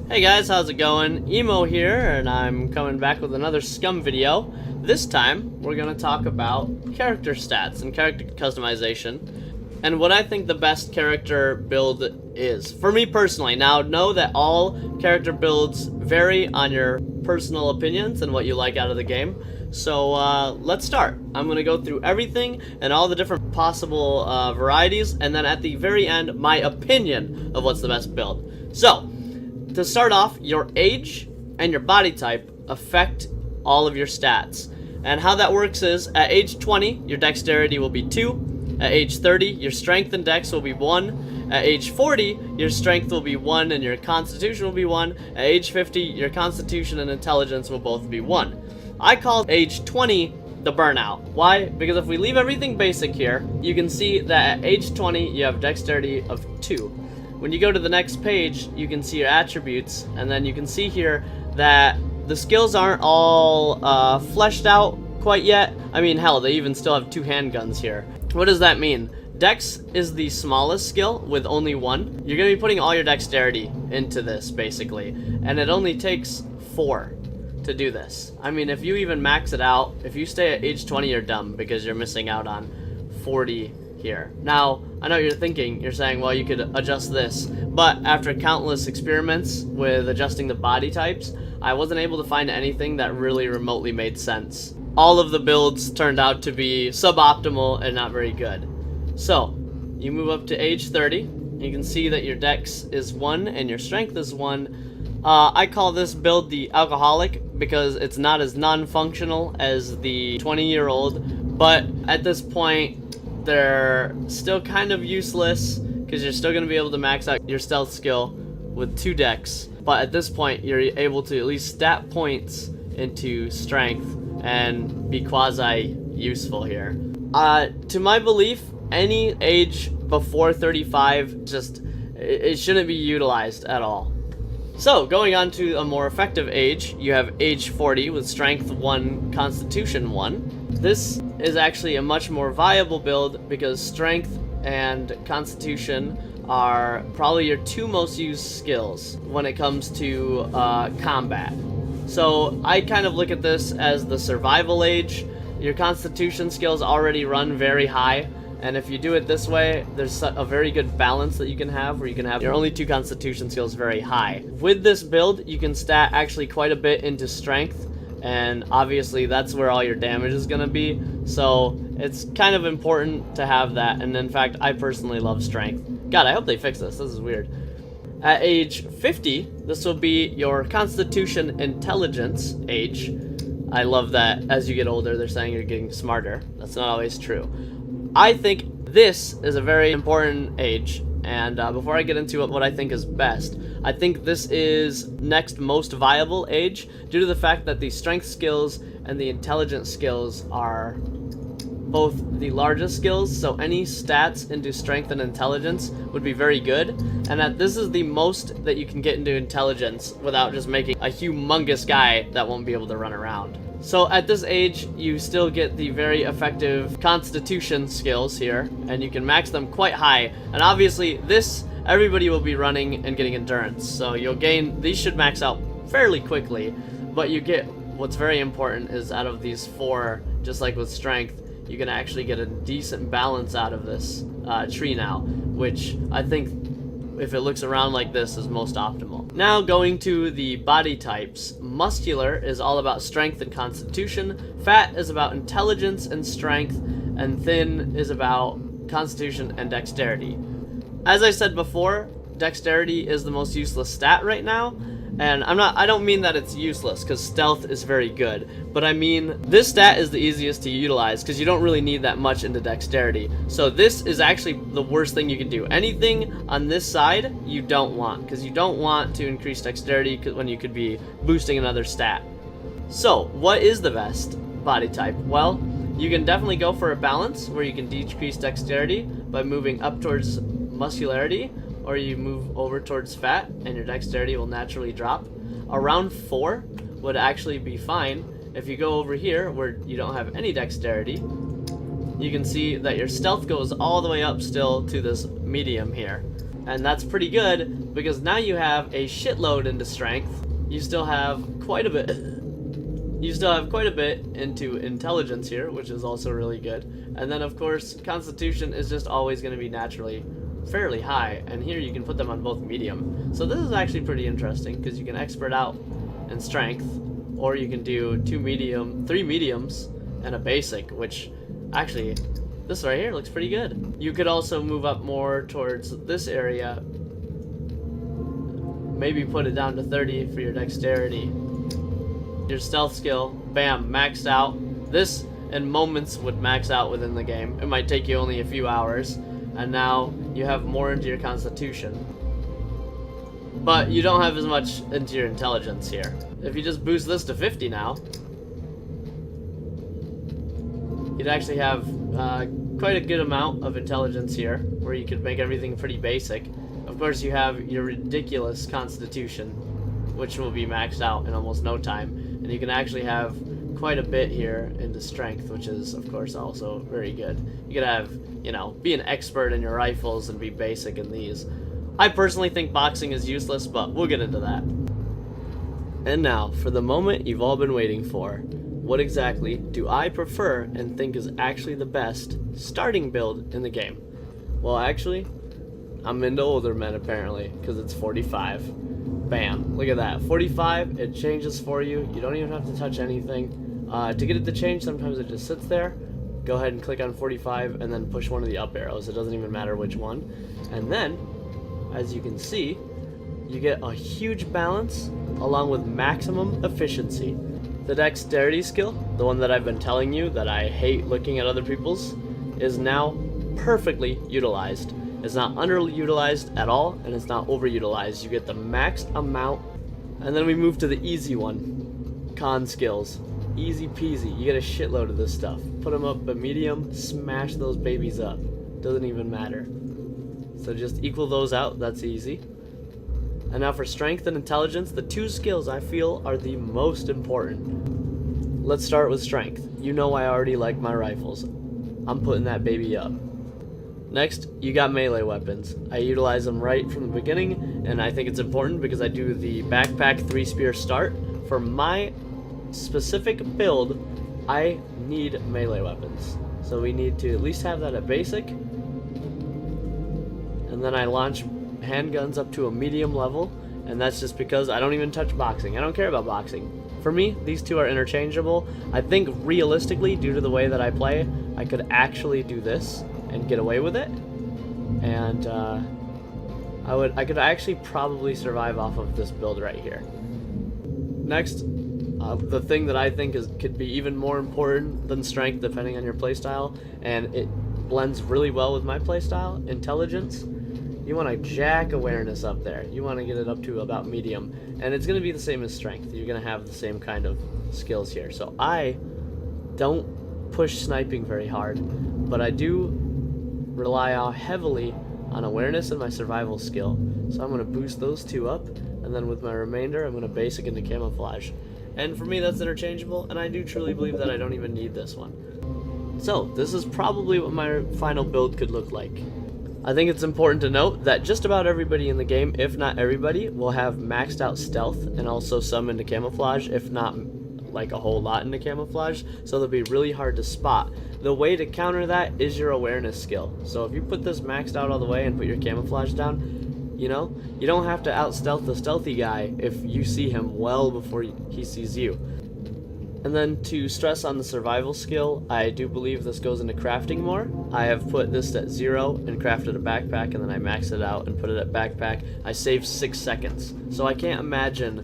Hey guys, how's it going? Emo here, and I'm coming back with another SCUM video. This time, we're going to talk about character stats and character customization, and what I think the best character build is. For me personally, now know that all character builds vary on your personal opinions and what you like out of the game. So let's start. I'm going to go through everything and all the different possible varieties, and then at the very end, my opinion of what's the best build. So, to start off, your age and your body type affect all of your stats. And how that works is, at age 20, your dexterity will be 2. At age 30, your strength and dex will be 1. At age 40, your strength will be 1 and your constitution will be 1. At age 50, your constitution and intelligence will both be 1. I call age 20 the burnout. Why? Because if we leave everything basic here, you can see that at age 20, you have dexterity of 2. When you go to the next page, you can see your attributes, and then you can see here that the skills aren't all fleshed out quite yet. I mean, hell, they even still have 2 handguns here. What does that mean? Dex is the smallest skill with only 1. You're going to be putting all your dexterity into this, basically, and it only takes 4 to do this. I mean, if you even max it out, if you stay at age 20, you're dumb because you're missing out on 40 here. Now, I know what you're thinking. You're saying, well, you could adjust this, but after countless experiments with adjusting the body types, I wasn't able to find anything that really remotely made sense. All of the builds turned out to be suboptimal and not very good. So, you move up to age 30. You can see that your dex is 1 and your strength is 1. I call this build the alcoholic because it's not as non-functional as the 20-year-old, but at this point, they're still kind of useless because you're still going to be able to max out your stealth skill with 2 dex, but at this point you're able to at least stat points into strength and be quasi useful here. To my belief, any age before 35, it shouldn't be utilized at all. So, going on to a more effective age, you have age 40 with strength 1, constitution 1. This is actually a much more viable build because strength and constitution are probably your 2 most used skills when it comes to combat. So I kind of look at this as the survival age. Your constitution skills already run very high, and if you do it this way, there's a very good balance that you can have where you can have your only 2 constitution skills very high. With this build, you can stat actually quite a bit into strength, and obviously that's where all your damage is going to be, so it's kind of important to have that. And in fact, I personally love strength. God, I hope they fix this. This is weird. At age 50, this will be your constitution intelligence age. I love that as you get older, they're saying you're getting smarter. That's not always true. I think this is a very important age, and before I get into what I think is best, I think this is next most viable age due to the fact that the strength skills and the intelligence skills are both the largest skills, so any stats into strength and intelligence would be very good, and that this is the most that you can get into intelligence without just making a humongous guy that won't be able to run around. So at this age, you still get the very effective constitution skills here, and you can max them quite high, and obviously this, everybody will be running and getting endurance, so you'll gain, these should max out fairly quickly, but you get, what's very important is out of these 4, just like with strength, you can actually get a decent balance out of this tree now, which I think if it looks around like this is most optimal. Now going to the body types. Muscular is all about strength and constitution, fat is about intelligence and strength, and thin is about constitution and dexterity. As I said before, dexterity is the most useless stat right now, and I don't mean that it's useless because stealth is very good, but I mean this stat is the easiest to utilize because you don't really need that much into dexterity. So this is actually the worst thing you can do. Anything on this side you don't want, because you don't want to increase dexterity when you could be boosting another stat. So what is the best body type? Well, you can definitely go for a balance where you can decrease dexterity by moving up towards muscularity, or you move over towards fat and your dexterity will naturally drop. Around 4 would actually be fine. If you go over here where you don't have any dexterity, you can see that your stealth goes all the way up still to this medium here. And that's pretty good because now you have a shitload into strength. You still have quite a bit. You still have quite a bit into intelligence here, which is also really good. And then of course, constitution is just always going to be naturally fairly high, and here you can put them on both medium. So this is actually pretty interesting because you can expert out in strength, or you can do 3 mediums and a basic, which actually this right here looks pretty good. You could also move up more towards this area, maybe put it down to 30 for your dexterity. Your stealth skill, bam, maxed out. This in moments would max out within the game. It might take you only a few hours, and now you have more into your constitution. But you don't have as much into your intelligence here. If you just boost this to 50 now, you'd actually have quite a good amount of intelligence here, where you could make everything pretty basic. Of course, you have your ridiculous constitution, which will be maxed out in almost no time, and you can actually have quite a bit here into strength, which is of course also very good. You could have, you know, be an expert in your rifles and be basic in these. I personally think boxing is useless, but we'll get into that. And now, for the moment you've all been waiting for. What exactly do I prefer and think is actually the best starting build in the game? Well, actually, I'm into older men apparently, because it's 45. Bam, look at that, 45, it changes for you. You don't even have to touch anything. To get it to change, sometimes it just sits there. Go ahead and click on 45 and then push one of the up arrows. It doesn't even matter which one. And then, as you can see, you get a huge balance along with maximum efficiency. The dexterity skill, the one that I've been telling you that I hate looking at other people's, is now perfectly utilized. It's not underutilized at all, and it's not overutilized. You get the maxed amount. And then we move to the easy one, con skills. Easy peasy. You get a shitload of this stuff. Put them up a medium, smash those babies up. Doesn't even matter. So just equal those out, that's easy. And now for strength and intelligence, the 2 skills I feel are the most important. Let's start with strength. You know I already like my rifles. I'm putting that baby up. Next, you got melee weapons. I utilize them right from the beginning, and I think it's important because I do the backpack 3-spear start. For my specific build, I need melee weapons. So we need to at least have that at basic. And then I launch handguns up to a medium level, and that's just because I don't even touch boxing. I don't care about boxing. For me, these 2 are interchangeable. I think realistically, due to the way that I play, I could actually do this and get away with it, and I could actually probably survive off of this build right here. Next, the thing that I think could be even more important than strength, depending on your playstyle, and it blends really well with my playstyle, intelligence. You want to jack awareness up there. You want to get it up to about medium, and it's going to be the same as strength. You're going to have the same kind of skills here. So I don't push sniping very hard, but I do rely heavily on awareness and my survival skill. So I'm going to boost those 2 up, and then with my remainder I'm going to basic into camouflage. And for me that's interchangeable, and I do truly believe that I don't even need this one. So this is probably what my final build could look like. I think it's important to note that just about everybody in the game, if not everybody, will have maxed out stealth and also some into camouflage, if not like a whole lot into camouflage, so they'll be really hard to spot. The way to counter that is your awareness skill. So if you put this maxed out all the way and put your camouflage down, you know, you don't have to out stealth the stealthy guy if you see him well before he sees you. And then to stress on the survival skill, I do believe this goes into crafting more. I have put this at 0 and crafted a backpack, and then I maxed it out and put it at backpack. I saved 6 seconds. So I can't imagine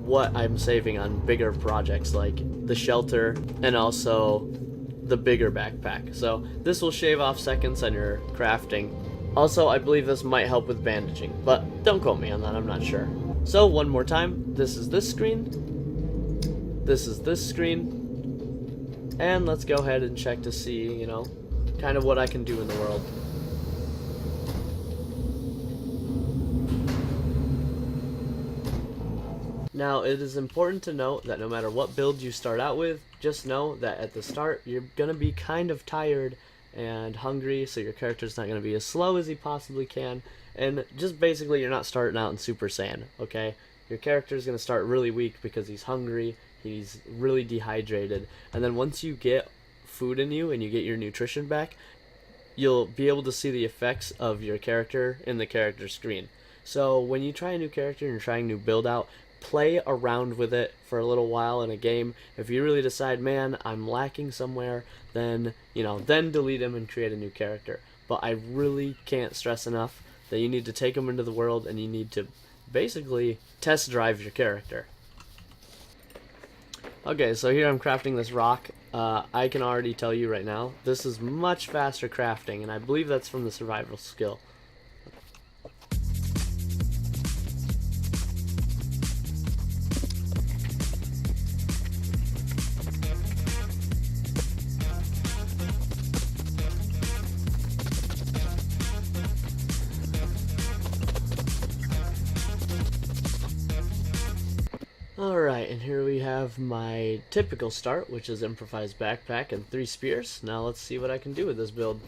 what I'm saving on bigger projects like the shelter and also the bigger backpack. So this will shave off seconds on your crafting. Also, I believe this might help with bandaging, but don't quote me on that, I'm not sure. So one more time, this is this screen. This is this screen, and let's go ahead and check to see, you know, kind of what I can do in the world. Now, it is important to note that no matter what build you start out with, just know that at the start, you're going to be kind of tired and hungry, so your character's not going to be as slow as he possibly can, And just basically, you're not starting out in Super Saiyan, okay? Your character is going to start really weak because he's hungry, he's really dehydrated, and then once you get food in you and you get your nutrition back, you'll be able to see the effects of your character in the character screen. So when you try a new character and you're trying a new build out, play around with it for a little while in a game. If you really decide, man, I'm lacking somewhere, then, then delete him and create a new character. But I really can't stress enough that you need to take him into the world and you need to basically test drive your character. Okay, so here I'm crafting this rock. I can already tell you right now, this is much faster crafting, and I believe that's from the survival skill. Alright, and here we have my typical start, which is improvised backpack and 3 spears. Now let's see what I can do with this build.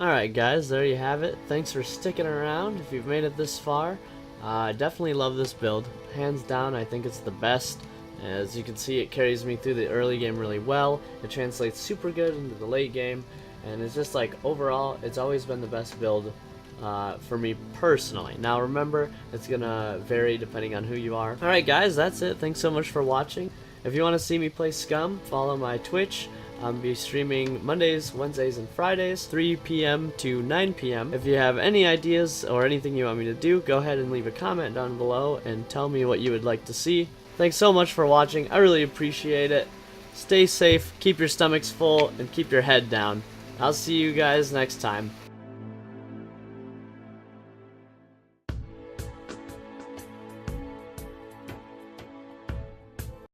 Alright guys, there you have it. Thanks for sticking around if you've made it this far. I definitely love this build. Hands down, I think it's the best. As you can see, it carries me through the early game really well. It translates super good into the late game. And it's just like, overall, it's always been the best build for me personally. Now remember, it's gonna vary depending on who you are. Alright guys, that's it. Thanks so much for watching. If you want to see me play SCUM, follow my Twitch. I'll be streaming Mondays, Wednesdays, and Fridays, 3 p.m. to 9 p.m. If you have any ideas or anything you want me to do, go ahead and leave a comment down below and tell me what you would like to see. Thanks so much for watching. I really appreciate it. Stay safe, keep your stomachs full, and keep your head down. I'll see you guys next time.